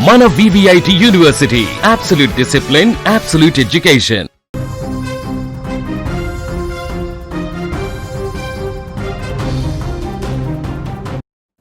మన VVIT university, absolute discipline, absolute education.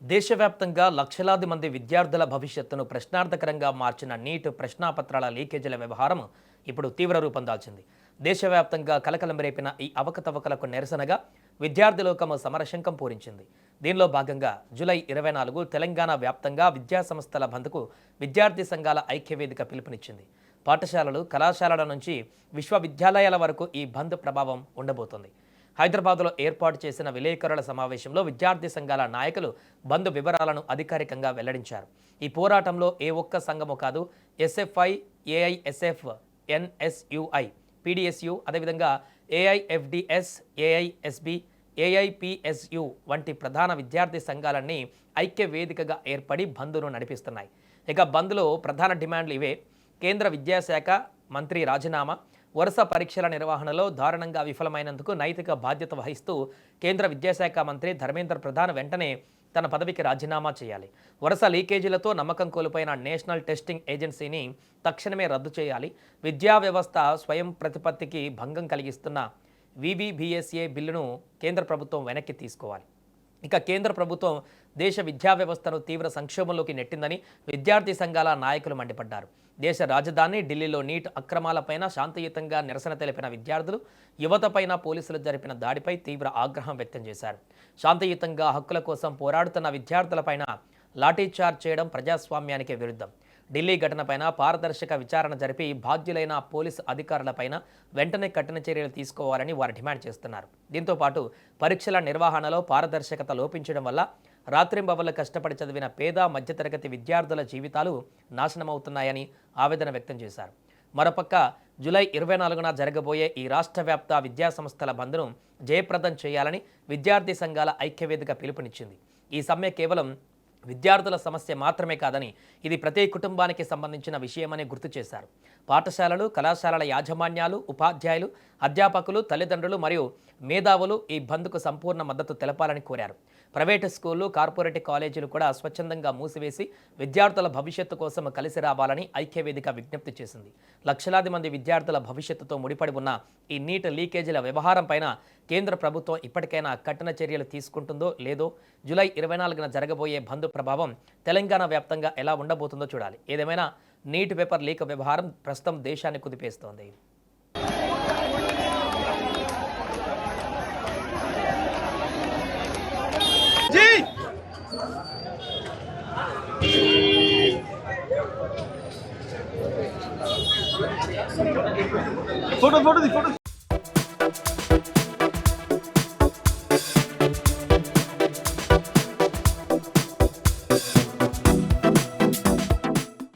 దేశవ్యాప్తంగా లక్షలాది మంది విద్యార్థుల భవిష్యత్తును ప్రశ్నార్థకరంగా మార్చిన నీట్ ప్రశ్నాపత్రాల లీకేజీల వ్యవహారం ఇప్పుడు తీవ్ర రూపం దాల్చింది. దేశవ్యాప్తంగా కలకలం రేపిన ఈ అవకతవకలకు నిరసనగా విద్యార్థి లోకం సమరశంఖం పూరించింది. దీనిలో భాగంగా జూలై 24 తెలంగాణ వ్యాప్తంగా విద్యాసంస్థల బంద్కు విద్యార్థి సంఘాల ఐక్యవేదిక పిలుపునిచ్చింది. పాఠశాలలు, కళాశాలల నుంచి విశ్వవిద్యాలయాల వరకు ఈ బంద్ ప్రభావం ఉండబోతోంది. హైదరాబాద్లో ఏర్పాటు చేసిన విలేకరుల సమావేశంలో విద్యార్థి సంఘాల నాయకులు బంద్ వివరాలను అధికారికంగా వెల్లడించారు. ఈ పోరాటంలో ఏ ఒక్క సంఘము కాదు, ఎస్ఎఫ్ఐ, ఏఐఎస్ఎఫ్, ఎన్ఎస్యుఐ, పీడీఎస్యు, అదేవిధంగా ఏఐఎఫ్డిఎస్, ఏఐఎస్బి, ఏఐపిఎస్యు వంటి ప్రధాన విద్యార్థి సంఘాలన్నీ ఐక్య వేదికగా ఏర్పడి బంద్ను నడిపిస్తున్నాయి. ఇక బంద్లో ప్రధాన డిమాండ్లు ఇవే: కేంద్ర విద్యాశాఖ మంత్రి రాజీనామా, వరుస పరీక్షల నిర్వహణలో దారుణంగా విఫలమైనందుకు నైతిక బాధ్యత వహిస్తూ కేంద్ర విద్యాశాఖ మంత్రి ధర్మేంద్ర ప్రధాన్ వెంటనే తన పదవికి రాజీనామా చేయాలి, వరుస లీకేజీలతో నమ్మకం కోల్పోయిన నేషనల్ టెస్టింగ్ ఏజెన్సీని తక్షణమే రద్దు చేయాలి, విద్యా వ్యవస్థ స్వయం ప్రతిపత్తికి భంగం కలిగిస్తున్న VVBSA బిల్లును కేంద్ర ప్రభుత్వం వెనక్కి తీసుకోవాలి. ఇక కేంద్ర ప్రభుత్వం దేశ విద్యా వ్యవస్థను తీవ్ర సంక్షోభంలోకి నెట్టిందని విద్యార్థి సంఘాల నాయకులు మండిపడ్డారు. దేశ రాజధాని ఢిల్లీలో నీట్ అక్రమాలపైన శాంతియుతంగా నిరసన తెలిపిన విద్యార్థులు యువతపైన పోలీసులు జరిపిన దాడిపై తీవ్ర ఆగ్రహం వ్యక్తం చేశారు. శాంతియుతంగా హక్కుల కోసం పోరాడుతున్న విద్యార్థులపైన లాఠీచార్జ్ చేయడం ప్రజాస్వామ్యానికి విరుద్ధం. ఢిల్లీ ఘటనపైన పారదర్శక విచారణ జరిపి బాధ్యులైన పోలీసు అధికారులపైన వెంటనే కఠిన చర్యలు తీసుకోవాలని వారు డిమాండ్ చేస్తున్నారు. దీంతోపాటు పరీక్షల నిర్వహణలో పారదర్శకత లోపించడం వల్ల రాత్రింబవళ్లు కష్టపడి చదివిన పేద మధ్యతరగతి విద్యార్థుల జీవితాలు నాశనమవుతున్నాయని ఆవేదన వ్యక్తం చేశారు. మరోపక్క జూలై 24న జరగబోయే ఈ రాష్ట్ర వ్యాప్త విద్యాసంస్థల బంద్ను జయప్రదం చేయాలని విద్యార్థి సంఘాల ఐక్యవేదిక పిలుపునిచ్చింది. ఈ సమ్మె కేవలం విద్యార్థుల సమస్య మాత్రమే కాదని ఇది ప్రతి కుటుంబానికి సంబంధించిన విషయమని గుర్తు చేశారు. పాఠశాలలు, కళాశాలల యాజమాన్యాలు, ఉపాధ్యాయులు, అధ్యాపకులు, తల్లిదండ్రులు మరియు మేధావులు ఈ బంద్కు సంపూర్ణ మద్దతు తెలపాలని కోరారు. ప్రైవేటు స్కూళ్లు, కార్పొరేట్ కాలేజీలు కూడా స్వచ్ఛందంగా మూసివేసి విద్యార్థుల భవిష్యత్తు కోసం కలిసి రావాలని ఐక్యవేదిక విజ్ఞప్తి చేసింది. లక్షలాది మంది విద్యార్థుల భవిష్యత్తుతో ముడిపడి ఉన్న ఈ నీట్ లీకేజీల వ్యవహారం పైన కేంద్ర ప్రభుత్వం ఇప్పటికైనా కఠిన చర్యలు తీసుకుంటుందో లేదో, జూలై 24న జరగబోయే బంద్ ప్రభావం తెలంగాణ వ్యాప్తంగా ఎలా ఉండబోతుందో చూడాలి. ఏదేమైనా నీట్ పేపర్ లీక్ వ్యవహారం ప్రస్తుతం దేశాన్ని కుదిపేస్తోంది. फोटो फोटो दी फोटो